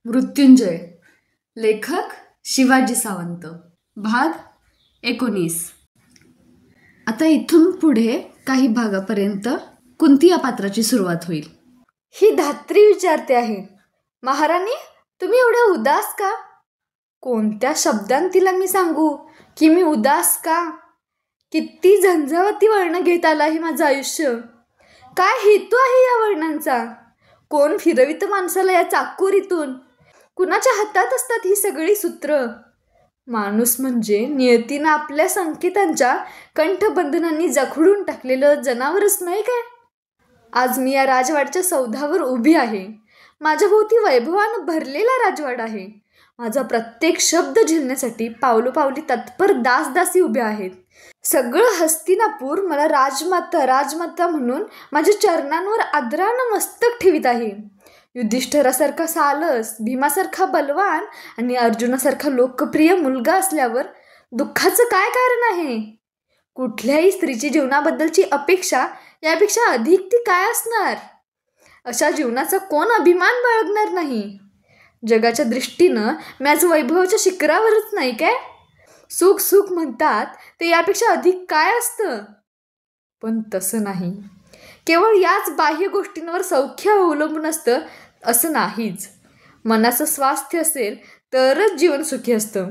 मृत्युंजय. लेखक शिवाजी सावंत. भाग 19. आता इथून पुढे काही भागापर्यंत कुंती या पात्राची सुरुवात होईल. ही धात्री विचारते आहे, महाराणी तुम्ही एवढ्या उदास का? कोणत्या शब्दांत तिला मी सांगू की मी उदास का? किती झंझावती वळणं घेत आलं आहे माझं आयुष्य. काय हेतू आहे या वळणांचा? कोण फिरवितं माणसाला या चाकोरीतून? कुणाच्या हातात असतात ही सगळी सूत्र? माणूस म्हणजे नियतीनं आपल्या संकेतांच्या कंठबंधनांनी जखडून टाकलेलं जनावरच नाही काय? आज मी या राजवाड्याच्या सौधावर उभी आहे. माझ्या भोवती वैभवानं भरलेला राजवाडा आहे. माझा प्रत्येक शब्द झेलण्यासाठी पावलोपावली तत्पर दासदासी उभ्या आहेत. सगळं हस्तिनापूर मला राजमाता राजमाता म्हणून माझ्या चरणांवर आदरानं मस्तक ठेवीत आहे. युधिष्ठिरासारखा सालस, भीमासारखा बलवान आणि अर्जुनासारखा लोकप्रिय मुलगा असल्यावर दुःखाचं काय कारण आहे? कुठल्याही स्त्रीची जीवनाबद्दलची अपेक्षा यापेक्षा अधिक ती काय असणार? अशा जीवनाचा कोण अभिमान बाळगणार नाही? जगाच्या दृष्टीनं मी आज वैभवाच्या शिखरावरच नाही काय? सुख सुख म्हणतात ते यापेक्षा अधिक काय असतं? पण तसं नाही. केवळ याच बाह्य गोष्टींवर सौख्य अवलंबून असतं असं नाहीच. मनाचं स्वास्थ्य असेल तरच जीवन सुखी असतं.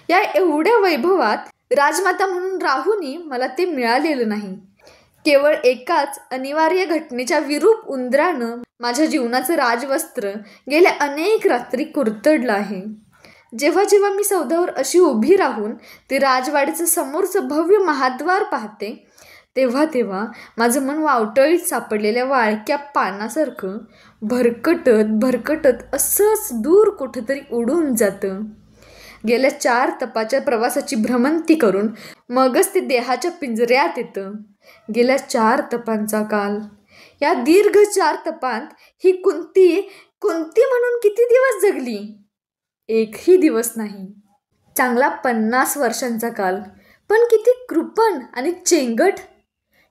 या एवढ्या वैभवात राजमाता म्हणून राहूनही मला ते मिळालेलं नाही. केवळ एकाच अनिवार्य घटनेच्या विरूप उंदरानं माझ्या जीवनाचं राजवस्त्र गेल्या अनेक रात्री कुरतडलं आहे. जेव्हा जेव्हा मी सौधावर अशी उभी राहून ते राजवाड्याचं समोरचं भव्य महाद्वार पाहते तेव्हा तेव्हा माझं मन वावटळीत सापडलेल्या वाळक्या पानासारखं भरकटत भरकटत असंच दूर कुठंतरी उडून जातं. गेल्या 4 तपाच्या प्रवासाची भ्रमंती करून मगच ते देहाच्या पिंजऱ्यात येतं. गेल्या 4 तपांचा काल. या दीर्घ 4 तपांत ही कुंती म्हणून किती दिवस जगली? एकही दिवस नाही. चांगला 50 वर्षांचा काल. पण किती कृपण आणि चेंगट.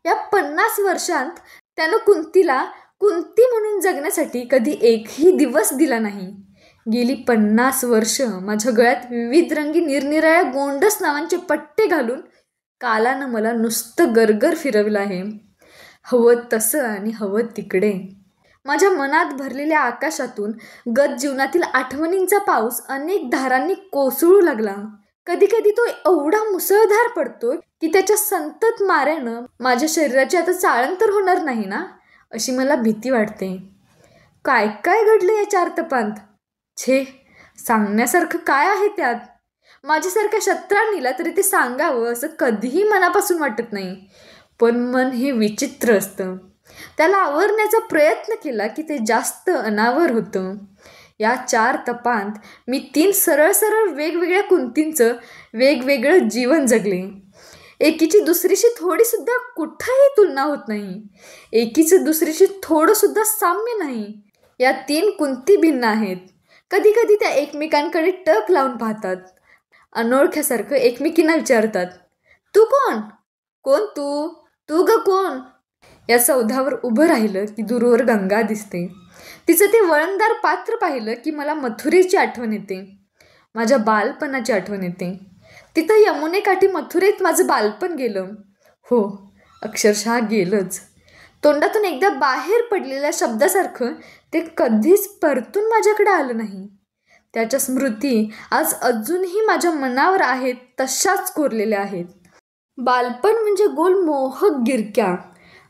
या 50 वर्षांत त्यानं कुंतीला कुंती म्हणून जगण्यासाठी कधी एकही दिवस दिला नाही. गेली 50 वर्ष माझ्या गळ्यात विविध रंगी निरनिराळ्या गोंडस नावांचे पट्टे घालून कालानं मला नुसतं गरगर फिरवलं आहे. हवं तसं आणि हवं तिकडे. माझ्या मनात भरलेल्या आकाशातून गत जीवनातील आठवणींचा पाऊस अनेक धारांनी कोसळू लागला. कधी कधी तो एवढा मुसळधार पडतो की त्याच्या संतत माऱ्यानं माझ्या शरीराची आता चाळण तर होणार नाही ना, अशी मला भीती वाटते. काय काय घडलं या 4 तपांत? छे, सांगण्यासारखं काय आहे त्यात? माझ्यासारख्या शस्त्रांनीला तरी ते सांगावं असं कधीही मनापासून वाटत नाही. पण मन हे विचित्र असतं. त्याला आवरण्याचा प्रयत्न केला की ते जास्त अनावर होतं. या 4 तपांत मी 3 सरळ सरळ वेगवेगळ्या कुंतींचं वेगवेगळं जीवन जगले. एकीची दुसरीशी थोडीसुद्धा कुठंही तुलना होत नाही. एकीचं दुसरीशी थोडंसुद्धा साम्य नाही. या 3 कुंती भिन्न आहेत. कधी कधी त्या एकमेकांकडे टक लावून पाहतात. अनोळख्यासारखं एकमेकींना विचारतात, तू कोण? कोण तू? तू ग कोण? या सौधावर उभं राहिलं की दूरवर गंगा दिसते. तिचं ते वळणदार पात्र पाहिलं की मला मथुरेची आठवण येते. माझ्या बालपणाची आठवण येते. तिथं यमुनेकाठी मथुरेत माझं बालपण गेलं. हो, अक्षरशः गेलंच. तोंडातून एकदा बाहेर पडलेल्या शब्दासारखं ते कधीच परतून माझ्याकडे आलं नाही. त्याच्या स्मृती आज अजूनही माझ्या मनावर आहेत तशाच कोरलेल्या आहेत. बालपण म्हणजे गोल मोहक गिरक्या.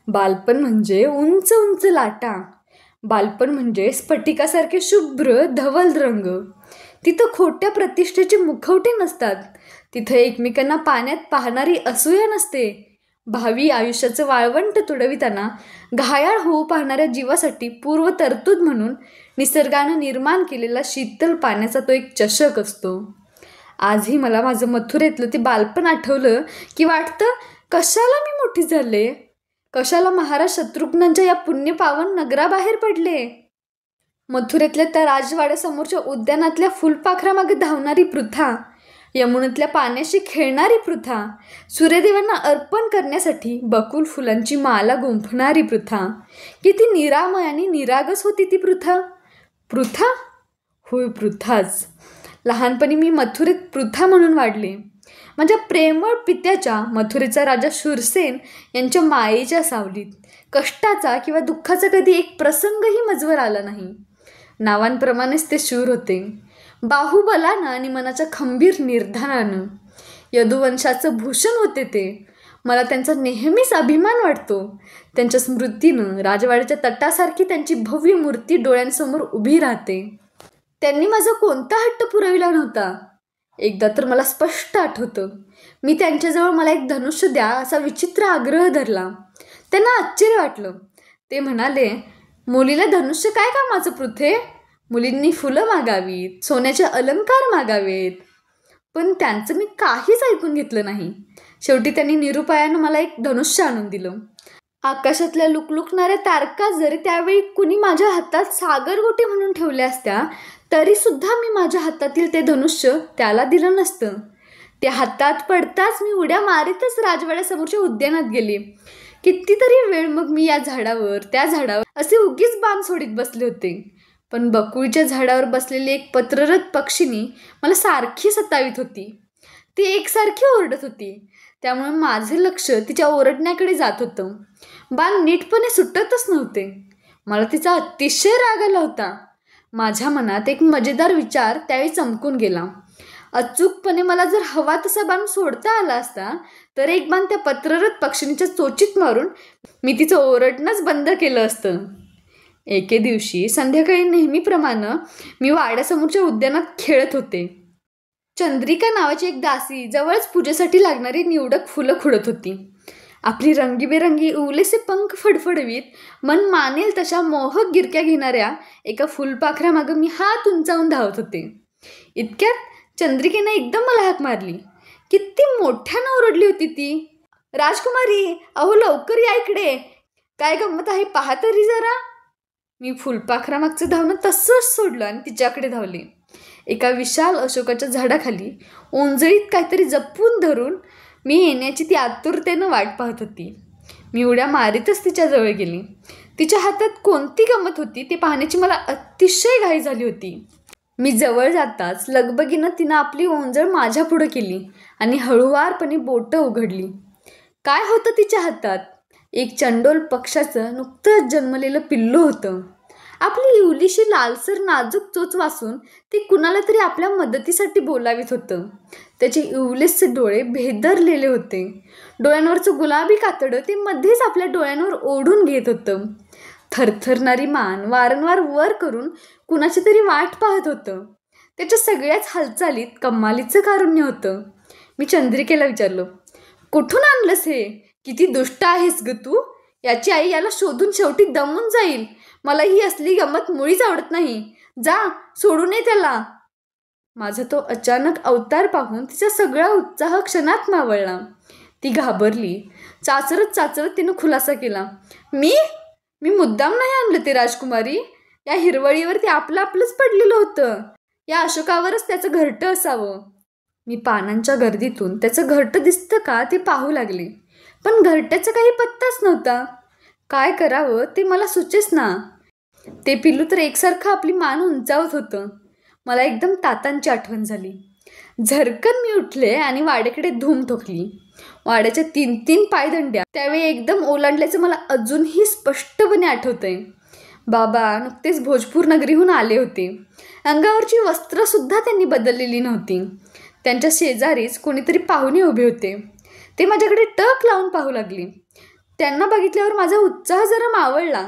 बालपण म्हणजे उंच उंच लाटा. बालपण म्हणजे स्फटिकासारखे शुभ्र धवल रंग. तिथं खोट्या प्रतिष्ठेचे मुखवटे नसतात. तिथं एकमेकांना पाण्यात पाहणारी असूया नसते. भावी आयुष्याचं वाळवंट तुडविताना घायाळ होऊ पाहणाऱ्या जीवासाठी पूर्व तरतूद म्हणून निसर्गानं निर्माण केलेला शीतल पाण्याचा तो एक चषक असतो. आजही मला माझं मथुरेतलं ते बालपण आठवलं की वाटतं, कशाला मी मोठी झाले? कशाला महाराज शत्रुघ्नांच्या या पुण्यपावन नगराबाहेर पडले? मथुरेतल्या त्या राजवाड्यासमोरच्या उद्यानातल्या फुलपाखरामागे धावणारी पृथा, यमुनेतल्या पाण्याशी खेळणारी पृथा, सूर्यदेवांना अर्पण करण्यासाठी बकुल फुलांची माला गुंफणारी पृथा, किती निरामय आणि निरागस होती ती पृथा. पृथा होय, पृथाच. लहानपणी मी मथुरेत पृथा म्हणून वाढले. माझ्या प्रेमळ पित्याच्या, मथुरेचा राजा शूरसेन यांच्या मायेच्या सावलीत कष्टाचा किंवा दुःखाचा कधी एक प्रसंगही मजवर आला नाही. नावांप्रमाणेच ते शूर होते, बाहुबलानं आणि मनाच्या खंबीर निर्धारानं. यदुवंशाचं भूषण होते ते. मला त्यांचा नेहमीच अभिमान वाटतो. त्यांच्या स्मृतीनं राजवाड्याच्या तटासारखी त्यांची भव्य मूर्ती डोळ्यांसमोर उभी राहते. त्यांनी माझा कोणता हट्ट पुरविला नव्हता. एकदा तर मला स्पष्ट आठवतं, मी त्यांच्याजवळ मला एक धनुष्य द्या असा विचित्र आग्रह धरला. त्यांना आश्चर्य वाटलं. ते म्हणाले, मुलीला धनुष्य काय कामाचं पृथे? मुलींनी फुलं मागावीत, सोन्याचे अलंकार मागावेत. पण त्यांचं मी काहीच ऐकून घेतलं नाही. शेवटी त्यांनी निरुपायानं मला एक धनुष्य आणून दिलं. आकाशातल्या लुकलुकणाऱ्या तारका जरी त्यावेळी कुणी माझ्या हातात सागरगोटी म्हणून ठेवल्या असत्या, तरी सुद्धा मी माझ्या हातातील ते धनुष्य त्याला दिलं नसतं. ते हातात पडताच मी उड्या मारीतच राजवाड्यासमोरच्या उद्यानात गेले. कितीतरी वेळ मग मी या झाडावर त्या झाडावर असे उगीच बाण सोडीत बसले होते. पण बकुळीच्या झाडावर बासलेली एक पत्ररथ पक्षिणी मला सारखी सतावीत होती. ती एकसारखी ओरडत होती, त्यामुळे माझे लक्ष तिच्या ओरडण्याकडे जात होतं. बाण नीटपणे सुटतच नव्हते. मला तिचा अतिशय राग आला होता. माझ्या मनात एक मजेदार विचार त्यावेळी चमकून गेला. अचूकपणे मला जर हवा तसा बाण सोडता आला असता, तर एक बाण त्या पत्ररथ पक्षिणीच्या चोचीत मारून मी तिचं ओरडणंच बंद केलं असतं. एके दिवशी संध्याकाळी नेहमीप्रमाणे मी वाड्यासमोरच्या उद्यानात खेळत होते. चंद्रिका नावाची एक दासी जवळच पूजेसाठी लागणारी निवडक फुलं खुडत होती. आपली रंगीबेरंगी उवलेसे पंख फडफडवीत मन मानेल तशा मोहक गिरक्या घेणाऱ्या एका फुलपाखरामागं मी हात उंचावून धावत होते. इतक्यात चंद्रिकेनं एकदम मला हाक मारली. किती मोठ्यानं ओरडली होती ती, राजकुमारी, अहो लवकर या इकडे, काय गंमत आहे पहा तरी जरा. मी फुलपाखरामागचं धावणं तसंच सोडलं आणि तिच्याकडे धावले. एका विशाल अशोकाच्या झाडाखाली ओंजळीत काहीतरी जपून धरून मी येण्याची ती आतुरतेनं वाट पाहत होती. मी उड्या मारीतच तिच्याजवळ गेली. तिच्या हातात कोणती गंमत होती ते पाहण्याची मला अतिशय घाई झाली होती. मी जवळ जाताच लगबगीनं तिनं आपली ओंजळ माझ्या पुढं केली आणि हळुवारपणे बोटं उघडली. काय होतं तिच्या हातात? एक चंडोल पक्षाचं नुकतंच जन्मलेलं पिल्लू होतं. आपली इवलीशी लालसर नाजूक चोच वासून ते कुणाला तरी आपल्या मदतीसाठी बोलावित होतं. त्याचे इवलेसे डोळे भेदरलेले होते. डोळ्यांवरचं गुलाबी कातडं ते मध्येच आपल्या डोळ्यांवर ओढून घेत होतं. थरथरणारी मान वारंवार वर करून कुणाची तरी वाट पाहत होतं. त्याच्या सगळ्याच हालचालीत कमालीचं कारुण्य होतं. मी चंद्रिकेला विचारलं, कुठून आणलंस हे? किती दुष्ट आहेस ग तू. याची आई याला शोधून शेवटी दमून जाईल. मला ही असली गंमत मुळीच आवडत नाही. जा, सोडू नये त्याला. माझा तो अचानक अवतार पाहून तिचा सगळा उत्साह क्षणात मावळला. ती घाबरली. चाचरत चाचरत तिनं खुलासा केला, मी मुद्दाम नाही आणलं ते राजकुमारी. या हिरवळीवर ते आपलंच पडलेलं होतं. या अशोकावरच त्याचं घरटं असावं. मी पानांच्या गर्दीतून त्याचं घरटं दिसतं का ते पाहू लागले, पण घरट्याचा काही पत्ताच नव्हता. काय करावं ते मला सुचेच ना. ते पिल्लू तर एकसारखं आपली मान उंचावत होतं. मला एकदम तातांची आठवण झाली. झरकन मी उठले आणि वाड्याकडे धूम ठोकली. वाड्याच्या 3-3 पायदंड्या त्यावेळी एकदम ओलांडल्याचं मला अजूनही स्पष्टपणे आठवतंय. बाबा नुकतेच भोजपूर नगरीहून आले होते. अंगावरची वस्त्रसुद्धा त्यांनी बदललेली नव्हती. त्यांच्या शेजारीच कोणीतरी पाहुणे उभे होते. ते माझ्याकडे टक लावून पाहू लागले. त्यांना बघितल्यावर माझा उत्साह जरा मावळला,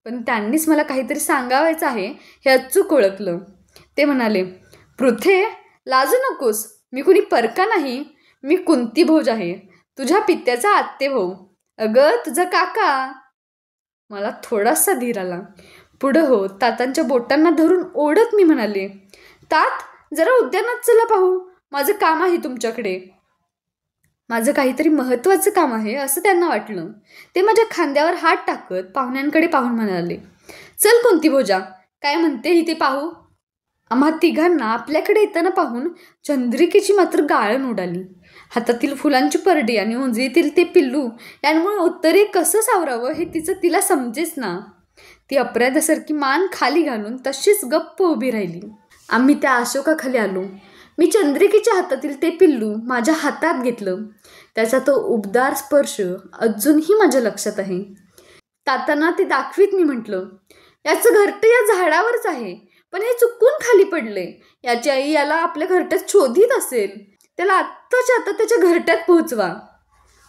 पण त्यांनीच मला काहीतरी सांगावायचं आहे हे अचूक ओळखलं. ते म्हणाले, पृथे, लाजू नकोस. मी कुणी परका नाही. मी कुंती भोज आहे, तुझ्या पित्याचा आत्ते भाऊ. अगं तुझा काका. मला थोडासा धीर आला. पुढं हो तातांच्या बोटांना धरून ओढत मी म्हणाले, तात, जरा उद्यानात चला पाहू. माझं काम आहे तुमच्याकडे. माझं काहीतरी महत्त्वाचं काम आहे असं त्यांना वाटलं. ते माझ्या खांद्यावर हात टाकत पाहुण्यांकडे पाहून म्हणाले, चल कुंती भोजा, काय म्हणते ही ते पाहू. आम्हा तिघांना आपल्याकडे येताना पाहून चंद्रिकेची मात्र गाळण उडाली. हातातील फुलांची परडी आणि उंजळीतील ते पिल्लू यांमुळे उत्तरे कसं सावरावं हे तिला समजेच ना. ती अपराध्यासारखी मान खाली घालून तशीच गप्प उभी राहिली. आम्ही त्या अशोकाखाली आलो. मी चंद्रिकेच्या हातातील ते पिल्लू माझ्या हातात घेतलं. त्याचा तो उबदार स्पर्श अजूनही माझ्या लक्षात आहे. तातांना ते दाखवीत मी म्हटलं, याचं घरटं या झाडावरच आहे, पण हे चुकून खाली पडले. याची आई याला आपल्या घरट्यात शोधित असेल. त्याला आत्ताच्या आता त्याच्या घरट्यात पोहोचवा.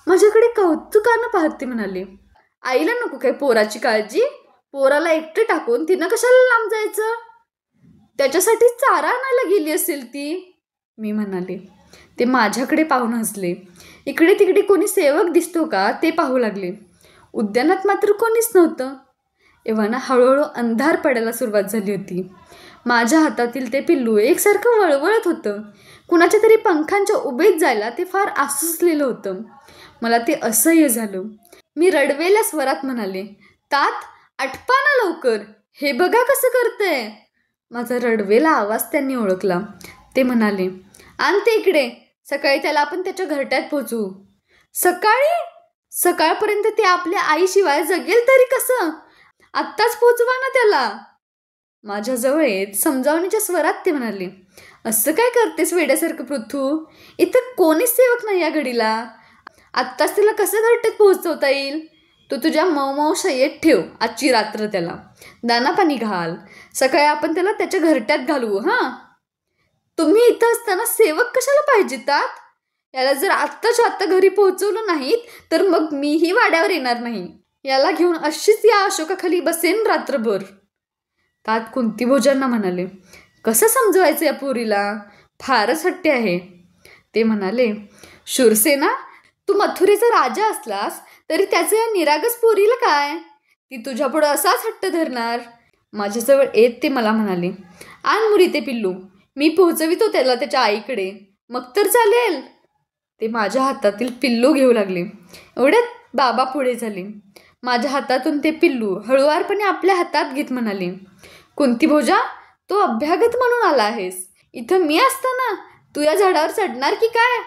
माझ्याकडे कौतुकानं पाहत ते म्हणाले, आईला नको काय पोराची काळजी? पोराला एकटे टाकून तिनं कशाला लांब जायचं? त्याच्यासाठी चारा आणायला गेली असेल ती, मी म्हणाले. ते माझ्याकडे पाहून हसले. इकडे तिकडे कोणी सेवक दिसतो का ते पाहू लागले. उद्यानात मात्र कोणीच नव्हतं. एव्हाना हळूहळू अंधार पडायला सुरुवात झाली होती. माझ्या हातातील ते पिल्लू एकसारखं वळवळत होतं. कुणाच्या तरी पंखांच्या उभेत जायला ते फार आसुसलेलं होतं. मला ते असह्य झालं. मी रडवेल्या स्वरात म्हणाले, तात आटपा ना लवकर, हे बघा कसं करतंय. माझा रडवेला आवाज त्यांनी ओळखला. ते म्हणाले, आण ते इकडे, सकाळी त्याला आपण त्याच्या घरट्यात पोचवू. सकाळी? सकाळपर्यंत ते आपल्या आईशिवाय जगेल तरी कसं? आत्ताच पोचवा ना त्याला. माझ्याजवळ येत समजावणीच्या स्वरात ते म्हणाले, असं काय करतेस वेड्यासारखं पृथ्वी? इथं कोणीच सेवक नाही या घडीला. आत्ताच त्याला कसं घरट्यात पोहोचवता येईल? तू तुझ्या मऊ शय्येत ठेव आजची रात्र. त्याला दाना पाणी घाल. सकाळी आपण त्याला त्याच्या घरट्यात घालवू. हां, तुम्ही इथं असताना सेवक कशाला पाहिजेतात? याला जर आत्ताच्या आत्ता घरी पोहोचवलं नाहीत तर मग मीही वाड्यावर येणार नाही. याला घेऊन अशीच या अशोकाखाली बसेन रात्रभर. तात कुंतीभोजांना म्हणाले, कसं समजवायचं या पोरीला? फारच हट्टी आहे. ते म्हणाले, शूरसेना, तू मथुरेचा राजा असलास तरी त्याचं या निरागस पोरीला काय? ती तुझ्यापुढं असाच हट्ट धरणार. माझ्याजवळ येत ते मला म्हणाले, आण मुरी ते पिल्लू, मी पोहोचवितो त्याला त्याच्या आईकडे, मग तर चालेल. ते माझ्या हातातील पिल्लू घेऊ लागले. एवढ्यात बाबा पुढे झाले. माझ्या हातातून ते पिल्लू हळुवारपणे आपल्या हातात घेत म्हणाले, कुंतीभोजा, तो अभ्यागत म्हणून आला आहेस. इथं मी असताना तू या झाडावर चढणार की काय?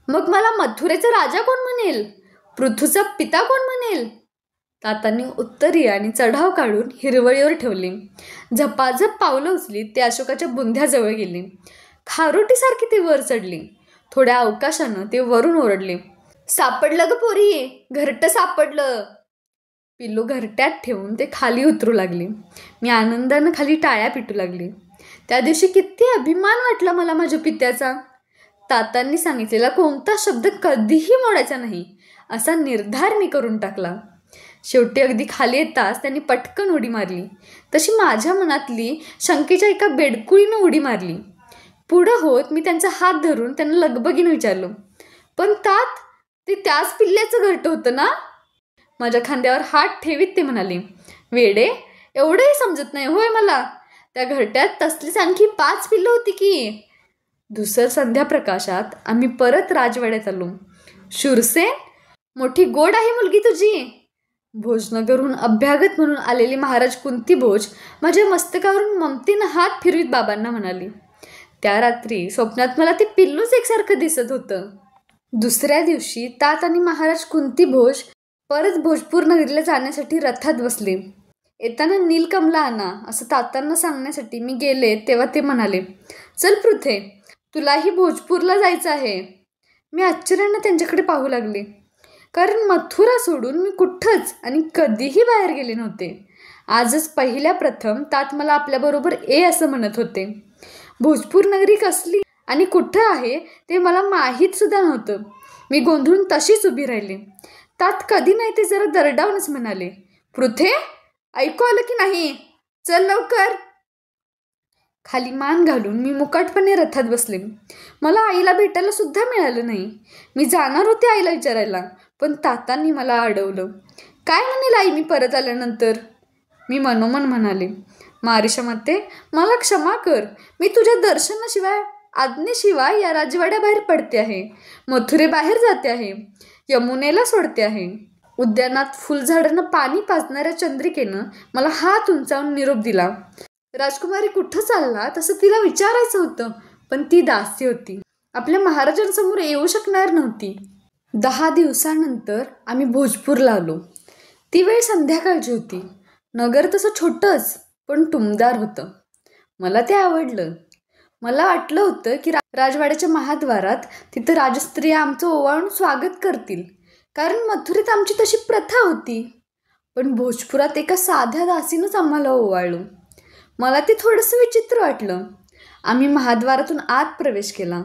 मग मला मथुरेचा राजा कोण म्हणेल? पृथ्वीचा पिता कोण म्हणेल? तातांनी उत्तरी आणि चढाव काढून हिरवळीवर ठेवले. झपाझप पावलं उचलीत ते अशोकाच्या बुंध्याजवळ गेले. खारोटीसारखे ते वर चढले. थोड्या अवकाशानं ते वरून ओरडले, सापडलं ग पोरी, घरटं सापडलं. पिल्लू घरट्यात ठेवून ते खाली उतरू लागले. मी आनंदानं खाली टाळ्या पिटू लागले. त्या दिवशी किती अभिमान वाटला मला माझ्या पित्याचा. तातांनी सांगितलेला कोणता शब्द कधीही मोडायचा नाही असा निर्धार मी करून टाकला. शेवटी अगदी खाली येताच त्यांनी पटकन उडी मारली. तशी माझ्या मनातली शंकेच्या एका बेडकुळीनं उडी मारली. पुढं होत मी त्यांचा हात धरून त्यांना लगबगीनं विचारलं, पण तात, ते त्याच पिल्ल्याचं घरटं होतं ना? माझ्या खांद्यावर हात ठेवीत ते म्हणाले, वेडे, एवढंही समजत नाही होय मला? त्या घरट्यात तसलीच आणखी 5 पिल्लं होती की. धुसर संध्याप्रकाशात आम्ही परत राजवाड्यात आलो. शूरसेन, मोठी गोड आहे मुलगी तुझी. भोजनगरहून अभ्यागत म्हणून आलेली महाराज कुंतीभोज माझ्या मस्तकावरून ममतेनं हात फिरवीत बाबांना म्हणाली. त्या रात्री स्वप्नात मला ते पिल्लूच एकसारखं दिसत होतं. दुसऱ्या दिवशी तात आणि महाराज कुंतीभोज परत भोजपूर नगरीला जाण्यासाठी रथात बसले. येताना नीलकमला आणा असं तातांना सांगण्यासाठी मी गेले तेव्हा ते म्हणाले, चल पृथे, तुलाही भोजपूरला जायचं आहे. मी आश्चर्यानं त्यांच्याकडे पाहू लागले, कारण मथुरा सोडून मी कुठंच आणि कधीही बाहेर गेले नव्हते. आजच पहिल्या प्रथम तात मला आपल्याबरोबर ये असं म्हणत होते. भोजपूर नगरी कसली आणि कुठं आहे ते मला माहीत सुद्धा नव्हतं. मी गोंधळून तशीच उभी राहिले. तात कधी नाही ते जरा दरडावूनच म्हणाले, पृथे, ऐकू आलं की नाही? चल लवकर. खाली मान घालून मी मुकाटपणे रथात बसले. मला आईला भेटायला सुद्धा मिळालं नाही. मी जाणार होते आईला विचारायला, पण तातांनी मला अडवलं. काय म्हणेल आई मी परत आल्यानंतर? मी मनोमन म्हणाले, मारिशमाते, मला क्षमा कर. मी तुझ्या दर्शनाशिवाय, आज्ञेशिवाय या राजवाड्याबाहेर पडते आहे. मथुरेबाहेर जाते आहे. यमुनेला सोडते आहे. उद्यानात फुलझाडांना पाणी पाजणाऱ्या चंद्रिकेनं मला हात उंचावून निरोप दिला. राजकुमारी कुठं चालला तसं तिला विचारायचं होतं, पण ती दासी होती. आपल्या महाराजांसमोर येऊ शकणार नव्हती. 10 दिवसानंतर आम्ही भोजपूरला आलो. ती वेळ संध्याकाळची होती. नगर तसं छोटंच पण टुमदार होतं. मला ते आवडलं. मला वाटलं होतं की राजवाड्याच्या महाद्वारात तिथं राजस्त्रिया आमचं ओवाळून स्वागत करतील, कारण मथुरेत आमची तशी प्रथा होती. पण भोजपुरात एका साध्या दासीनंच आम्हाला ओवाळलं. मला ते थोडंसं विचित्र वाटलं. आम्ही महाद्वारातून आत प्रवेश केला.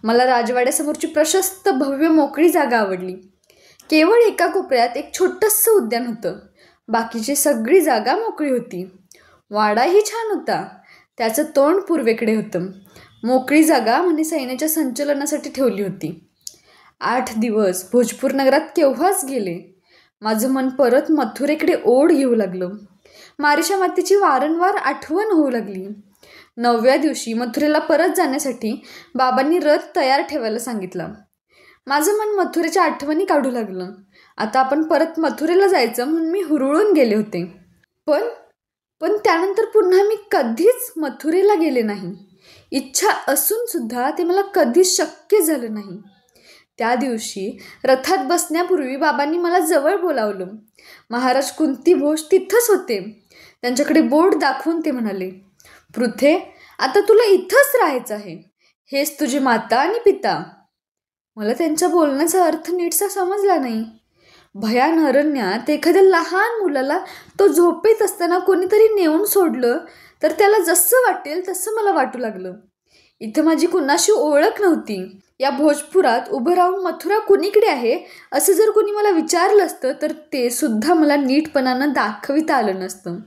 मला राजवाड्यासमोरची प्रशस्त भव्य मोकळी जागा आवडली. केवळ एका कोपऱ्यात एक छोटंसं उद्यान होतं. बाकीची सगळी जागा मोकळी होती. वाडाही छान होता. त्याचं तोंड पूर्वेकडे होतं. मोकळी जागा म्हणजे सैन्याच्या संचलनासाठी ठेवली होती. 8 दिवस भोजपूर नगरात केव्हाच गेले. माझं मन परत मथुरेकडे ओढ घेऊ लागलं. मारीच्या मातेची वारंवार आठवण होऊ लागली. 9व्या दिवशी मथुरेला परत जाण्यासाठी बाबांनी रथ तयार ठेवायला सांगितलं. माझं मन मथुरेच्या आठवणी काढू लागलं. आता आपण परत मथुरेला जायचं म्हणून मी हुरळून गेले होते. पण त्यानंतर पुन्हा मी कधीच मथुरेला गेले नाही. इच्छा असून सुद्धा ते मला कधीच शक्य झालं नाही. त्या दिवशी रथात बसण्यापूर्वी बाबांनी मला जवळ बोलावलं. महाराज कुंतीभोज तिथंच होते. त्यांच्याकडे बोट दाखवून ते म्हणाले, पृथे, आता तुला इथंच राहायचं आहे. हेच तुझी माता आणि पिता. मला त्यांच्या बोलण्याचा अर्थ नीटसा समजला नाही. भयान अरण्यात एखाद्या लहान मुलाला तो झोपेत असताना कोणीतरी नेऊन सोडलं तर त्याला जसं वाटेल तसं मला वाटू लागलं. इथं माझी कुणाशी ओळख नव्हती. या भोजपुरात उभं राहून मथुरा कुणीकडे आहे असं जर कोणी मला विचारलं असतं तर ते सुद्धा मला नीटपणानं दाखविता आलं नसतं.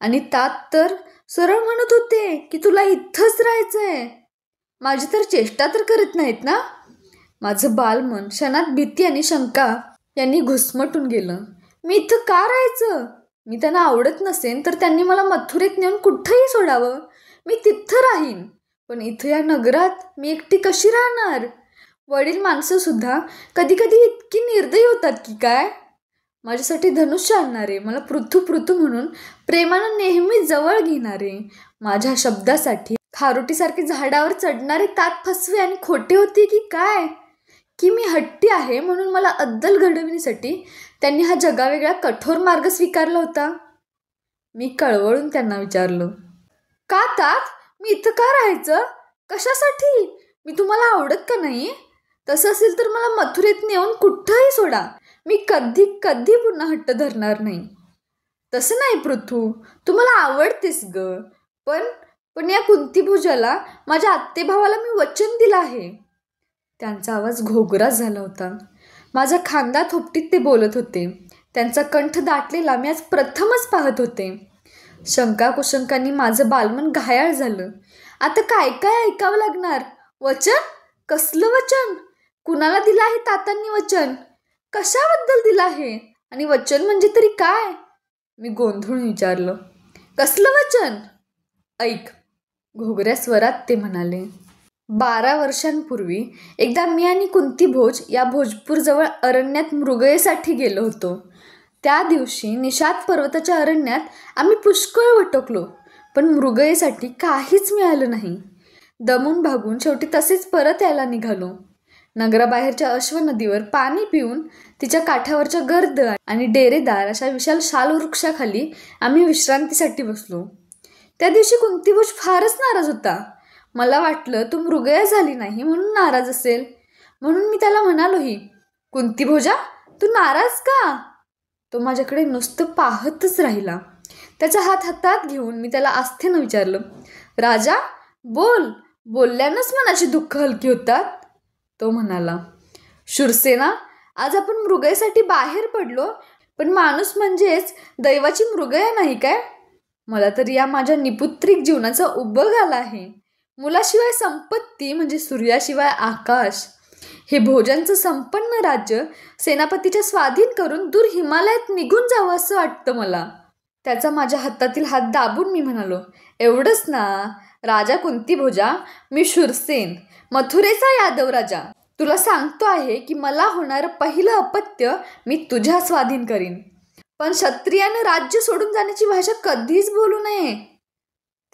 आणि त्यात तर सरळ म्हणत होते की तुला इथंच राहायचंय. माझी तर चेष्टा तर करत नाहीत ना. माझं बालमन क्षणात भीती आणि शंका यांनी घुसमटून गेलं. मी इथं का राहायचं? मी त्यांना आवडत नसेन तर त्यांनी मला मथुरेत नेऊन कुठंही सोडावं. मी तिथं राहीन. पण इथं या नगरात मी एकटी कशी राहणार? वडील माणसं सुद्धा कधी कधी इतकी निर्दयी होतात की काय. माझ्यासाठी धनुष्य आणणारे, मला पृथू पृथू म्हणून प्रेमानं नेहमी जवळ घेणारे, माझ्या शब्दासाठी खारुटीसारखे झाडावर चढणारे तात फसवे आणि खोटे होते की काय? की मी हट्टी आहे म्हणून मला अद्दल घडविण्यासाठी त्यांनी हा जगावेगळा कठोर मार्ग स्वीकारला होता? मी कळवळून त्यांना विचारलं, का तात? मी इथं का राहायचं? कशासाठी? मी तुम्हाला आवडत का नाही? तसं असेल तर मला मथुरेत नेऊन कुठंही सोडा. मी कधी कधी पुन्हा हट्ट धरणार नाही. तसं नाही पृथू, तुम्हाला आवडतेस ग. पण या कुंतीभोजाला, माझ्या आत्तेभावाला मी वचन दिलं आहे. त्यांचा आवाज घोगरा झाला होता. माझा खांदा थोपटीत ते बोलत होते. त्यांचा कंठ दाटलेला मी आज प्रथमच पाहत होते. शंका कुशंकांनी माझं बालमन घायाळ झालं. आता काय काय ऐकावं लागणार? वचन? कसलं वचन? कुणाला दिलं आहे तातांनी वचन? कशाबद्दल दिलं आहे? आणि वचन म्हणजे तरी काय? मी गोंधळून विचारलं, कसलं वचन? ऐक, घोगऱ्या स्वरात ते म्हणाले. 12 वर्षांपूर्वी एकदा मी आणि कुंतीभोज या भोजपूरजवळ अरण्यात मृगयेसाठी गेलो होतो. त्या दिवशी निषाद पर्वताच्या अरण्यात आम्ही पुष्कळ वटकलो, पण मृगयेसाठी काहीच मिळालं नाही. दमून भागून शेवटी तसेच परत यायला निघालो. नगराबाहेरच्या अश्व नदीवर पाणी पिऊन तिच्या काठावरच्या गर्द आणि डेरेदार अशा विशाल शाल वृक्षाखाली आम्ही विश्रांतीसाठी बसलो. त्या दिवशी कुंतीभोज फारच नाराज होता. मला वाटलं तो मृगया झाली नाही म्हणून नाराज असेल. म्हणून मी त्याला म्हणालोही, कुंतीभोजा, तू नाराज का? तो माझ्याकडे नुसतं पाहतच राहिला. त्याचा हात हातात घेऊन मी त्याला आस्थेनं विचारलं, राजा, बोलल्यानंच मनाची दुःख हलकी होतात. तो म्हणाला, शूरसेना, आज आपण मृगयेसाठी बाहेर पडलो, पण माणूस म्हणजेच दैवाची मृगया नाही काय? मला तर या माझ्या निपुत्रिक जीवनाचा उबग आला आहे. मुलाशिवाय संपत्ती म्हणजे सूर्याशिवाय आकाश. हे भोजांचं संपन्न राज्य सेनापतीच्या स्वाधीन करून दूर हिमालयात निघून जावं असं वाटतं मला. त्याचा माझ्या हातातील हात दाबून मी म्हणालो, एवढंच ना राजा कुंतीभोजा, मी शूरसेन, मथुरेचा यादव राजा. तुला सांगतो आहे की मला होणारं पहिलं अपत्य मी तुझ्या स्वाधीन करीन. पण क्षत्रियानं राज्य सोडून जाण्याची भाषा कधीच बोलू नये.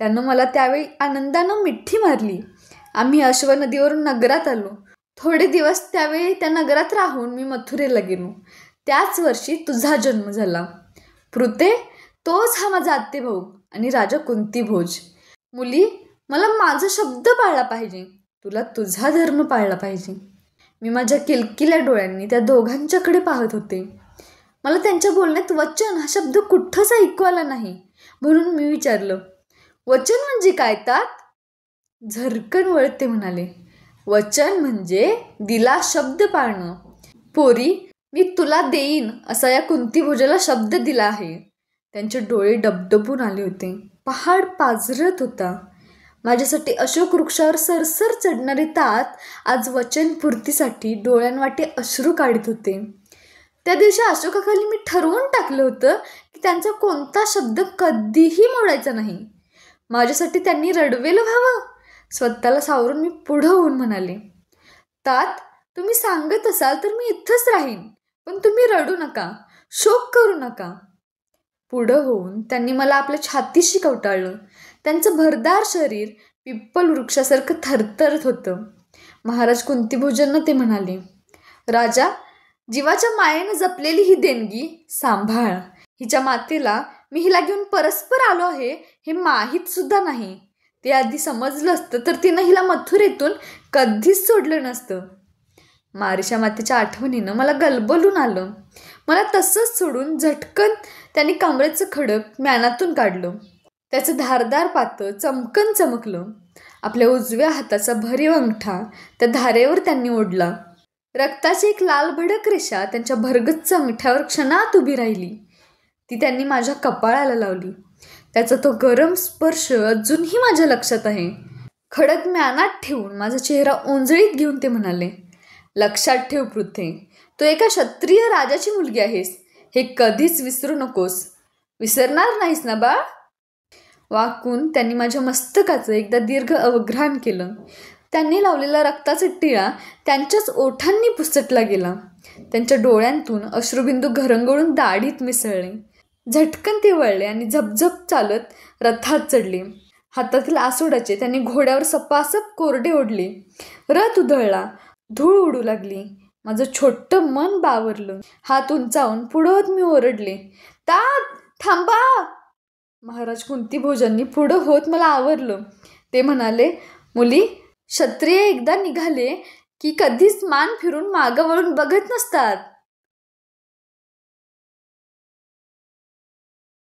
त्यानं मला त्यावेळी आनंदानं मिठी मारली. आम्ही अश्व नदीवरून नगरात आलो. थोडे दिवस त्यावेळी त्या नगरात राहून मी मथुरेला गेलो. त्याच वर्षी तुझा जन्म झाला. पृथे, तोच हा माझा आत्तेभाऊ आणि राजा कुंतीभोज. मुली, मला माझा शब्द पाळला पाहिजे, तुला तुझा धर्म पाळला पाहिजे. मी माझ्या किलकिल्या डोळ्यांनी त्या दोघांच्याकडे पाहत होते. मला त्यांच्या बोलण्यात वचन हा शब्द कुठंच ऐकू आला नाही. म्हणून मी विचारलं, वचन म्हणजे काय तात? झरकन वळत ते म्हणाले, वचन म्हणजे दिला शब्द पाळणं. पोरी, मी तुला देईन असा या कुंतीभोजाला शब्द दिला आहे. त्यांचे डोळे डबडबून आले होते. पहाड पाझरत होता. माझ्यासाठी अशोक वृक्षावर सरसर चढणारे तात आज वचनपूर्तीसाठी डोळ्यांवाटे अश्रू काढत होते. त्या दिवशी अशोकाखाली मी ठरवून टाकलं होतं की त्यांचा कोणता शब्द कधीही मोडायचा नाही. माझ्यासाठी त्यांनी रडवेलं व्हावं. स्वतःला सावरून मी पुढं होऊन म्हणाले, तात, तुम्ही सांगत असाल तर मी इथंच राहीन, पण तुम्ही रडू नका, शोक करू नका. पुढं होऊन त्यांनी मला आपल्या छातीशी कवटाळलं. त्यांचं भरदार शरीर पिप्पल वृक्षासारखं थरथरत होतं. महाराज कुंतीभोजांना ते म्हणाले, राजा, जीवाच्या मायेनं जपलेली ही देणगी सांभाळ. हिच्या मातेला मी हिला घेऊन परस्पर आलो आहे हे माहीत सुद्धा नाही. ते आधी समजलं असतं तर तिनं हिला मथुरेतून कधीच सोडलं नसतं. मारीच्या मातेच्या आठवणीनं मला गलबलून आलं. मला तसंच सोडून झटकन त्यांनी कमरेचं खडक म्यानातून काढलं. त्याचं धारदार पातं चमकन चमकलं. आपल्या उजव्या हाताचा भरीव अंगठा त्या धारेवर त्यांनी ओढला. रक्ताची एक लाल भडक रेषा त्यांच्या भरगच्च अंगठ्यावर क्षणात उभी राहिली. ती त्यांनी माझ्या कपाळाला लावली. त्याचा तो गरम स्पर्श अजूनही माझ्या लक्षात आहे. खडक म्यानात ठेवून माझा चेहरा ओंजळीत घेऊन ते म्हणाले, लक्षात ठेव पृथे, तू एका क्षत्रिय राजाची मुलगी आहेस. हे कधीच विसरू नकोस. विसरणार नाहीस ना बाळ? वाकून त्यांनी माझ्या मस्तकाचं एकदा दीर्घ अवघ्राण केलं. त्यांनी लावलेला रक्ताचा टिळा त्यांच्याच ओठांनी पुसटला गेला. त्यांच्या डोळ्यांतून अश्रुबिंदू घरंगळून दाढीत मिसळले. झटकन ते वळले आणि झपझप चालत रथात चढले. हातातील आसोडाचे त्यांनी घोड्यावर सपासप कोरडे ओढले. रथ उधळला. धूळ उडू लागली. माझं छोटं मन बावरलं. हात उंचावून पुढं मी ओरडले, तात, थांबा. महाराज कुंतीभोजांनी पुढं होत मला आवरलं. ते म्हणाले, मुली, क्षत्रिय एकदा निघाले की कधीच मान फिरून मागं वळून बघत नसतात.